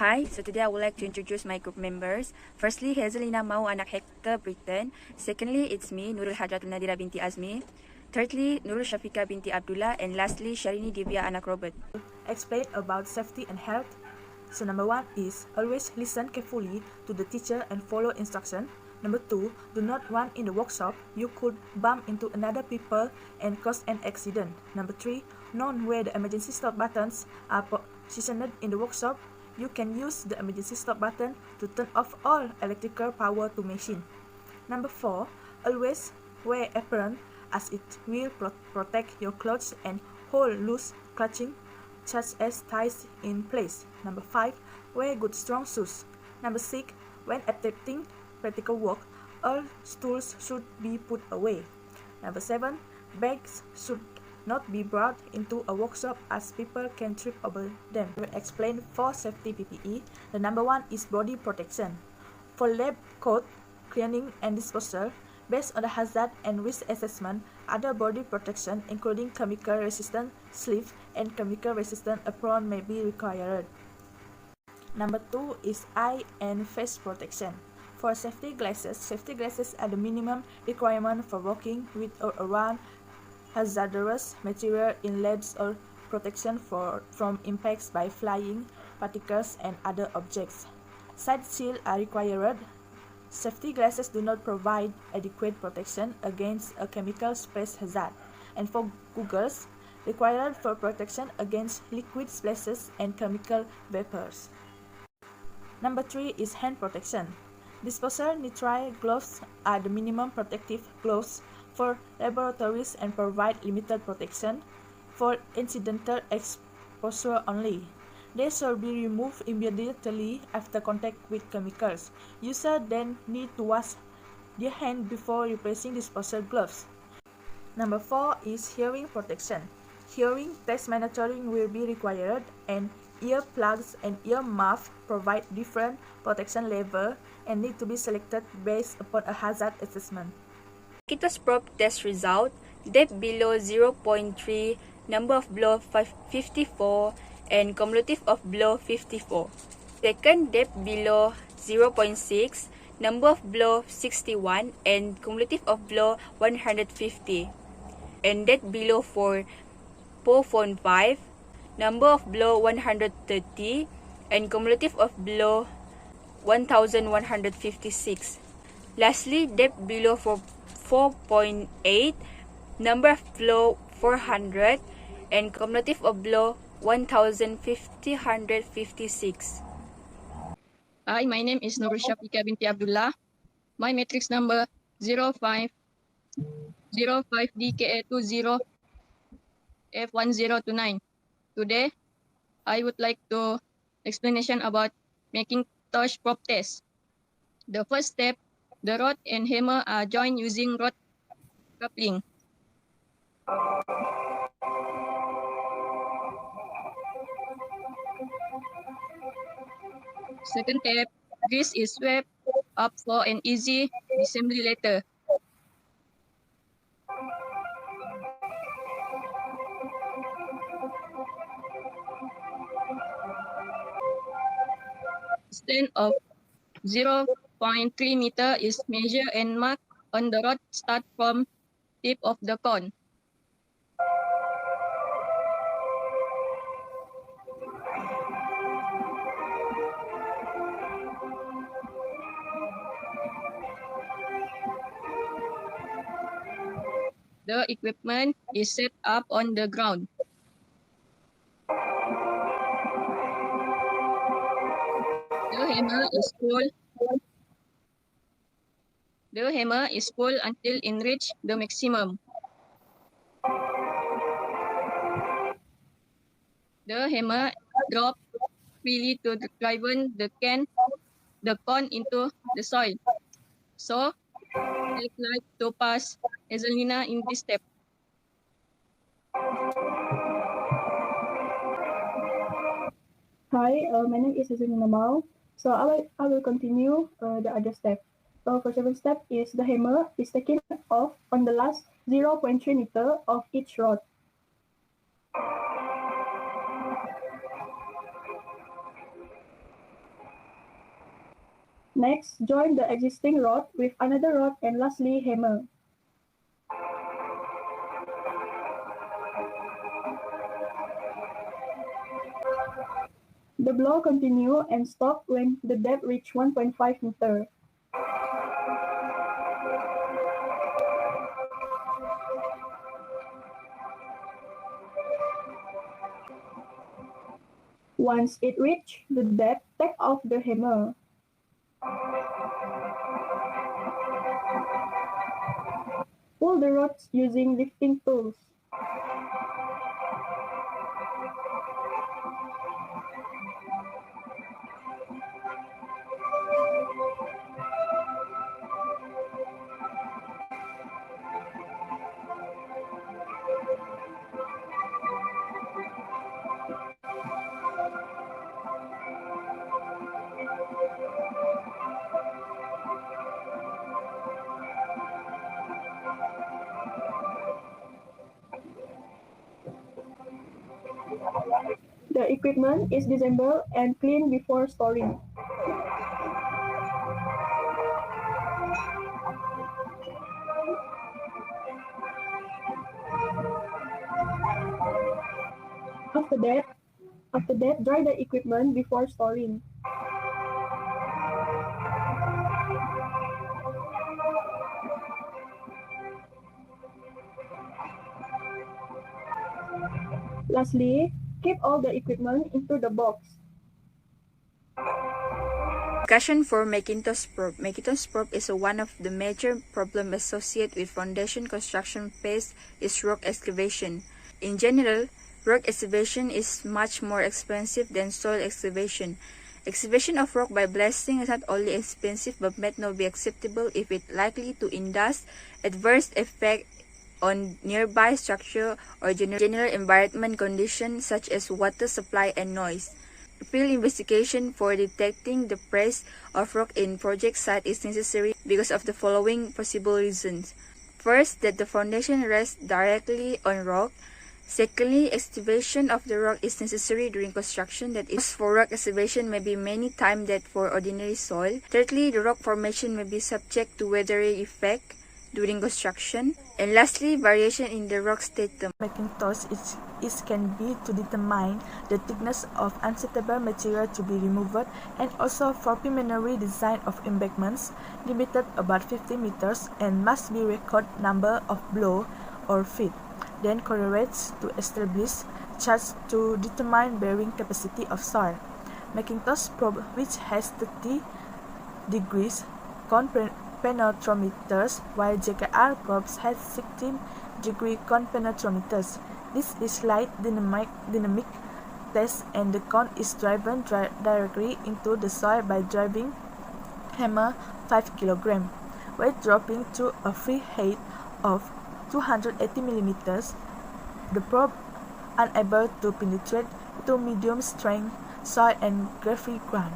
Hi, so today I would like to introduce my group members. Firstly, Hazelina Mau anak Hector Britain. Secondly, it's me, Nurul Hadratul Nadira binti Azmi. Thirdly, Nurul Shafika binti Abdullah. And lastly, Sharini Divya anak Robert. Explain about safety and health. So number 1 is always listen carefully to the teacher and follow instruction. Number 2, do not run in the workshop. You could bump into another people and cause an accident. Number 3, know where the emergency stop buttons are positioned in the workshop. You can use the emergency stop button to turn off all electrical power to machine. Number 4, always wear apron as it will protect your clothes and hold loose clutching such as ties in place. Number 5, wear good strong shoes. Number 6, when attempting practical work, all tools should be put away. Number 7, bags should not be brought into a workshop as people can trip over them. We will explain 4 safety PPE. The number 1 is body protection. For lab coat, cleaning and disposal, based on the hazard and risk assessment, other body protection including chemical resistant sleeve and chemical resistant apron may be required. Number 2 is eye and face protection. For safety glasses are the minimum requirement for working with or around hazardous material in labs or protection from impacts by flying particles and other objects. Side shields are required. Safety glasses do not provide adequate protection against a chemical space hazard, and for goggles, required for protection against liquid splashes and chemical vapors. Number 3 is hand protection. Disposal nitrile gloves are the minimum protective gloves for laboratories and provide limited protection for incidental exposure only. They should be removed immediately after contact with chemicals. Users then need to wash their hands before replacing disposal gloves. Number 4 is hearing protection. Hearing test monitoring will be required, and earplugs and ear muffs provide different protection level and need to be selected based upon a hazard assessment. Kitos Prop test result, depth below 0.3, number of blow 54, and cumulative of blow 54. Second, depth below 0.6, number of blow 61, and cumulative of blow 150. And depth below 4.5, number of blow 130, and cumulative of blow 1156. Lastly, depth below 4.8, number of blow 400, and cumulative of blow 1556. Hi, my name is Nurul Shafika binti Abdullah. My matrix number 05DKA20F1029. Today, I would like to explanation about making torch prop test. The first step, the rod and hammer are joined using rod coupling. Second step, grease is swept up for an easy assembly later. Extent of 0.3 meter is measured and marked on the rod start from tip of the cone. The equipment is set up on the ground. The hammer is pulled until it reaches the maximum. The hammer drops freely to drive the cone into the soil. So, I'd like to pass Hazelina in this step. Hi, my name is Hazelina Mau. So I will continue the other step. So for second step is the hammer is taken off on the last 0.3 meter of each rod. Next, join the existing rod with another rod and lastly hammer. The blow continue and stop when the depth reach 1.5 meter. Once it reach the depth, take off the hammer. Pull the rods using lifting tools. The equipment is disassembled and cleaned before storing. After that, dry the equipment before storing. Lastly, keep all the equipment into the box. Discussion for Macintosh probe. Macintosh probe is one of the major problems associated with foundation construction phase is rock excavation. In general, rock excavation is much more expensive than soil excavation. Excavation of rock by blasting is not only expensive but might not be acceptable if it likely to induce adverse effect on nearby structure or general environment conditions such as water supply and noise. Field investigation for detecting the presence of rock in project site is necessary because of the following possible reasons. First, that the foundation rests directly on rock. Secondly, excavation of the rock is necessary during construction, that is, for rock excavation may be many times that for ordinary soil. Thirdly, the rock formation may be subject to weather effect during construction. And lastly, variation in the rock stratum. Macintosh is can be to determine the thickness of unsuitable material to be removed, and also for preliminary design of embankments limited about 50 meters and must be record number of blow or feet. Then correlates to establish charts to determine bearing capacity of soil. Macintosh probe, which has 30 degrees cone penetrometers, while JKR probes has 16-degree cone penetrometers. This is light dynamic test, and the cone is driven directly into the soil by driving hammer 5 kg. While dropping to a free height of 280 millimeters, the probe unable to penetrate to medium strength soil and gravelly ground.